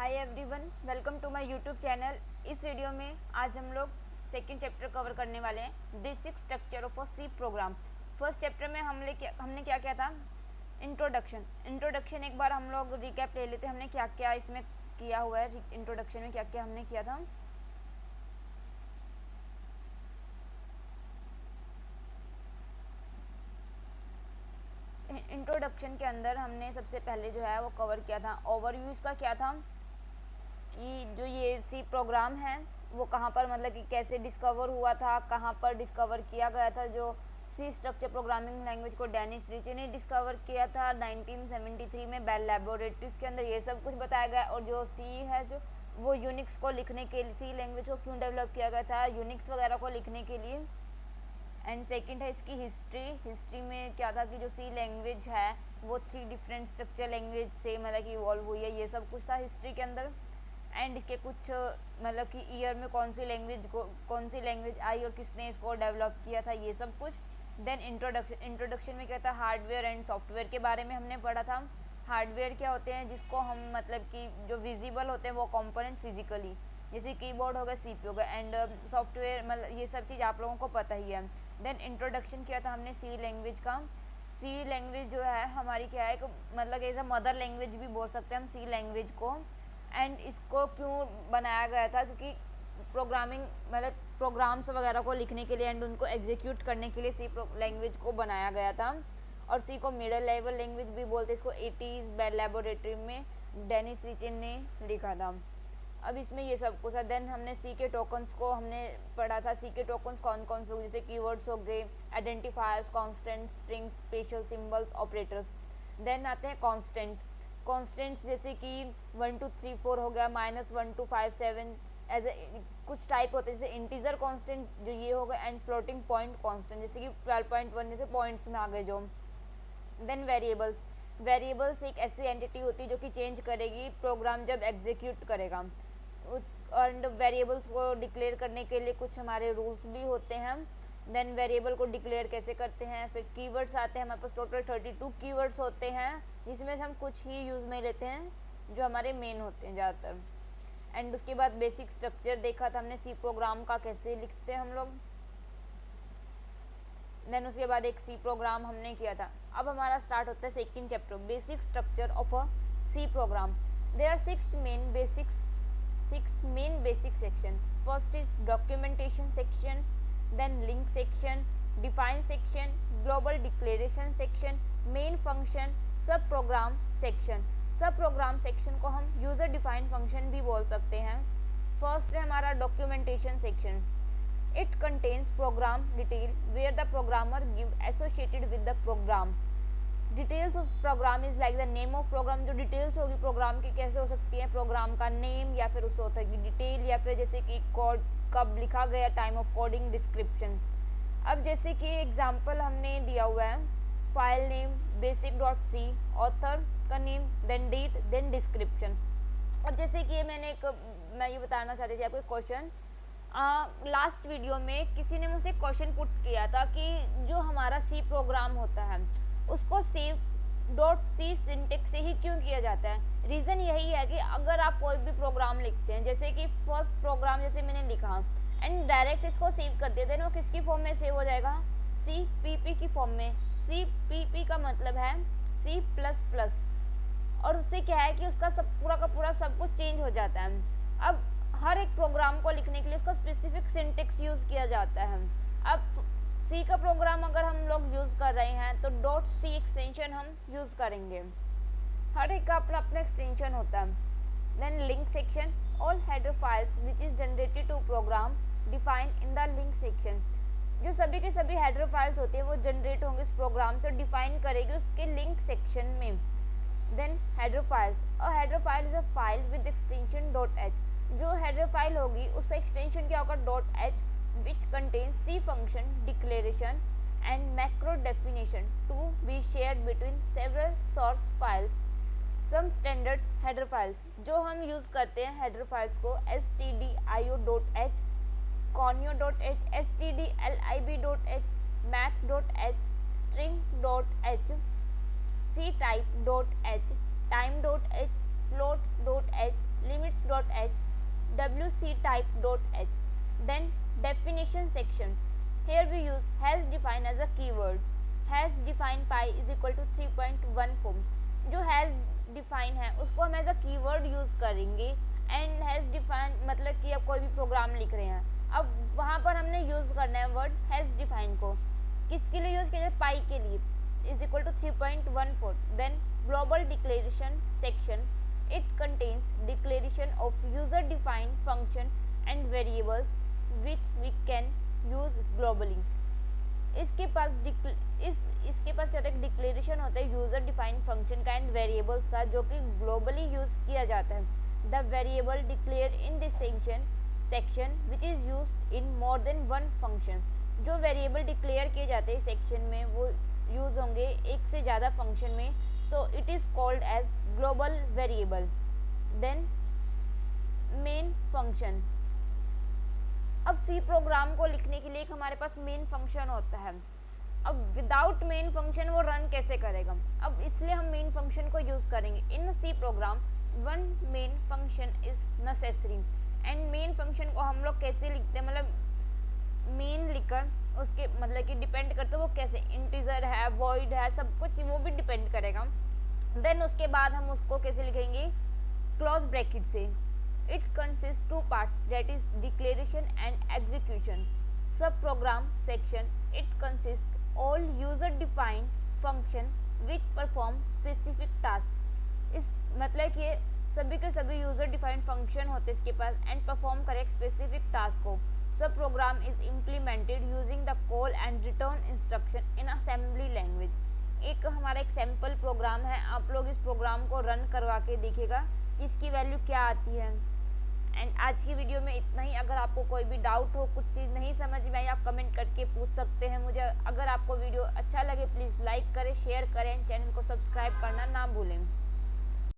Hi everyone, welcome to my YouTube channel. इस video में आज हम लोग सेकंड चैप्टर कवर करने वाले हैं, basic structure of a C program. First chapter में हमने क्या किया था, इंट्रोडक्शन एक बार हम लोग रिकैप ले लेते हैं। हमने क्या क्या इसमें किया हुआ है, इंट्रोडक्शन में क्या क्या हमने किया था। इंट्रोडक्शन के अंदर हमने सबसे पहले जो है वो कवर किया था, ओवरव्यू इसका क्या था कि जो ये सी प्रोग्राम है वो कहाँ पर मतलब कि कैसे डिस्कवर हुआ था, कहाँ पर डिस्कवर किया गया था। जो सी स्ट्रक्चर प्रोग्रामिंग लैंग्वेज को डेनिस रिच ने डिस्कवर किया था 1973 में बेल लैबोरेटरीज के अंदर, ये सब कुछ बताया गया। और जो सी है जो वो यूनिक्स को लिखने के लिए, सी लैंग्वेज को क्यों डेवलप किया गया था, यूनिक्स वगैरह को लिखने के लिए। एंड सेकंड है इसकी हिस्ट्री में क्या था कि जो सी लैंग्वेज है वो 3 डिफरेंट स्ट्रक्चर लैंग्वेज से मतलब कि इवॉल्व हुई है, ये सब कुछ था हिस्ट्री के अंदर। एंड इसके कुछ मतलब कि ईयर में कौन सी लैंग्वेज आई और किसने इसको डेवलप किया था, ये सब कुछ। देन इंट्रोडक्शन में क्या था, हार्डवेयर एंड सॉफ्टवेयर के बारे में हमने पढ़ा था। हार्डवेयर क्या होते हैं, जिसको हम मतलब कि जो विजिबल होते हैं वो कंपोनेंट फिजिकली, जैसे कीबोर्ड हो गया, सीपीयू हो गया। एंड सॉफ्टवेयर मतलब ये सब चीज़ आप लोगों को पता ही है। देन इंट्रोडक्शन किया था हमने सी लैंग्वेज का। सी लैंग्वेज जो है हमारी क्या है, मतलब एज अ मदर लैंग्वेज भी बोल सकते हैं हम सी लैंग्वेज को। एंड इसको क्यों बनाया गया था, क्योंकि प्रोग्रामिंग मतलब प्रोग्राम्स वगैरह को लिखने के लिए एंड उनको एग्जीक्यूट करने के लिए सी लैंग्वेज को बनाया गया था। और सी को मिडल लेवल लैंग्वेज भी बोलते हैं। इसको 80s बेल लैबोरेटरी में डेनिस रिचन ने लिखा था। अब इसमें ये सब कुछ है। देन हमने सी के टोकन्स को हमने पढ़ा था। सी के टोकन्स कौन कौन से, जैसे कीवर्ड्स हो गए, identifiers, constant, strings, special symbols, operators. Then आते हैं कॉन्स्टेंट्स, जैसे कि 1 2 3 4 हो गया, -1 2 5 7 एज ए कुछ टाइप होते हैं, जैसे इंटीजर कांस्टेंट जो ये हो गया, एंड फ्लोटिंग पॉइंट कांस्टेंट जैसे कि 12.1 जैसे पॉइंट्स में आ गए जो। देन वेरिएबल्स एक ऐसी एंटिटी होती है जो कि चेंज करेगी प्रोग्राम जब एग्जीक्यूट करेगा। एंड वेरिएबल्स को डिक्लेयर करने के लिए कुछ हमारे रूल्स भी होते हैं। देन वेरिएबल को डिक्लेयर कैसे करते हैं। फिर कीवर्ड्स आते हैं, हमारे पास टोटल 32 कीवर्ड्स होते हैं, जिसमें से हम कुछ ही यूज़ में लेते हैं जो हमारे मेन होते हैं ज़्यादातर। एंड उसके बाद बेसिक स्ट्रक्चर देखा था हमने सी प्रोग्राम का, कैसे लिखते हैं हम लोग। देन उसके बाद एक सी प्रोग्राम हमने किया था। अब हमारा स्टार्ट होता है second chapter, basic structure of a C program. There are 6 main basic section. First is documentation section, then link section, define section, global declaration section, main function, सब प्रोग्राम सेक्शन। सब programme section को हम user define function भी बोल सकते हैं। First है हमारा documentation section. It contains program detail where the programmer give associated with the program. Details of program is like the name of program। जो डिटेल्स होगी प्रोग्राम की कैसे हो सकती है, प्रोग्राम का नेम या फिर उस ऑथर की डिटेल, या फिर जैसे कि कोड कब लिखा गया, टाइम ऑफ कोडिंग, डिस्क्रिप्शन। अब जैसे कि एग्जांपल हमने दिया हुआ है, फाइल नेम basic.c, ऑथर का name, then date, then description. अब जैसे कि मैं ये बताना चाहती थी आपको एक क्वेश्चन। लास्ट वीडियो में किसी ने मुझसे क्वेश्चन पुट किया था कि जो हमारा सी प्रोग्राम होता है उसको सेव .c सिंटेक्स से ही क्यों किया जाता है। रीज़न यही है कि अगर आप कोई भी प्रोग्राम लिखते हैं, जैसे कि फर्स्ट प्रोग्राम जैसे मैंने लिखा एंड डायरेक्ट इसको सेव कर देते हैं, वो किसकी फॉर्म में सेव हो जाएगा, CPP की फॉर्म में। CPP का मतलब है C++। और उससे क्या है कि उसका सब पूरा का पूरा सब कुछ चेंज हो जाता है। अब हर एक प्रोग्राम को लिखने के लिए उसका स्पेसिफिक सिंटेक्स यूज़ किया जाता है। अब सी का प्रोग्राम अगर हम लोग यूज़ कर रहे हैं तो .c एक्सटेंशन हम यूज़ करेंगे। हर एक का अपना अपना एक्सटेंशन होता है। Then link section, all header files which is generated to program define in the link section. जो सभी के सभी हेडर फाइल्स होते हैं वो जनरेट होंगे उस प्रोग्राम से, डिफाइन करेगी उसके लिंक सेक्शन में। Then header files, a header file is a file with extension .h। जो हेडर फाइल होगी उसका एक्सटेंशन क्या होगा, .h, which contain C function declaration and macro definition to be shared between several source files. Some standard header files जो हम use करते हैं header files को, stdio.h, conio.h, stdlib.h, math.h, string.h, ctype.h, time.h, float.h, wc.h, wctype.h. Then definition section. Here we use has define as a keyword. Has define pi is equal to 3.14. जो has define है उसको हम as a keyword use करेंगे. And has define मतलब कि अब कोई भी प्रोग्राम लिख रहे हैं, अब वहाँ पर हमने यूज करना है वर्ड हैज डिफाइन को. किसके लिए यूज किया जाए? पाई के लिए. Is equal to 3.14. Then global declaration section. It contains declaration of user defined function and variables which we can use globally. इसके पास क्या होता है? डिक्लेरेशन होता है यूजर डिफाइंड फंक्शन का एंड वेरिएबल्स का, जो कि ग्लोबली यूज किया जाता है. The variable declared in this section which is used in more than one function. जो वेरिएबल डिक्लेयर किए जाते हैं सेक्शन में वो यूज होंगे एक से ज़्यादा फंक्शन में. So it is called as global variable. Then main function. अब सी प्रोग्राम को लिखने के लिए एक हमारे पास मेन फंक्शन होता है. अब विदाउट मेन फंक्शन वो रन कैसे करेगा? अब इसलिए हम मेन फंक्शन को यूज करेंगे. In C program one main function is necessary. And main function को हम लोग कैसे लिखते हैं, मतलब मेन लिखकर उसके मतलब कि डिपेंड करते वो कैसे, इंटीजर है, वॉइड है, सब कुछ वो भी डिपेंड करेगा. देन उसके बाद हम उसको कैसे लिखेंगे? क्लोज ब्रैकेट से. It consists two parts, that is declaration and execution. Subprogram section. It consists all user defined function which perform specific task. इस मतलब कि सभी के सभी यूजर डिफाइंड फंक्शन होते हैं इसके पास एंड परफॉर्म करे स्पेसिफिक टास्क को. Sub program is implemented using the call and return instruction in assembly language. एक हमारा एक सैम्पल प्रोग्राम है, आप लोग इस प्रोग्राम को रन करवा के देखिएगा कि इसकी वैल्यू क्या आती है. एंड आज की वीडियो में इतना ही. अगर आपको कोई भी डाउट हो, कुछ चीज़ नहीं समझ में आई, आप कमेंट करके पूछ सकते हैं मुझे. अगर आपको वीडियो अच्छा लगे प्लीज़ लाइक करें, शेयर करें, चैनल को सब्सक्राइब करना ना भूलें.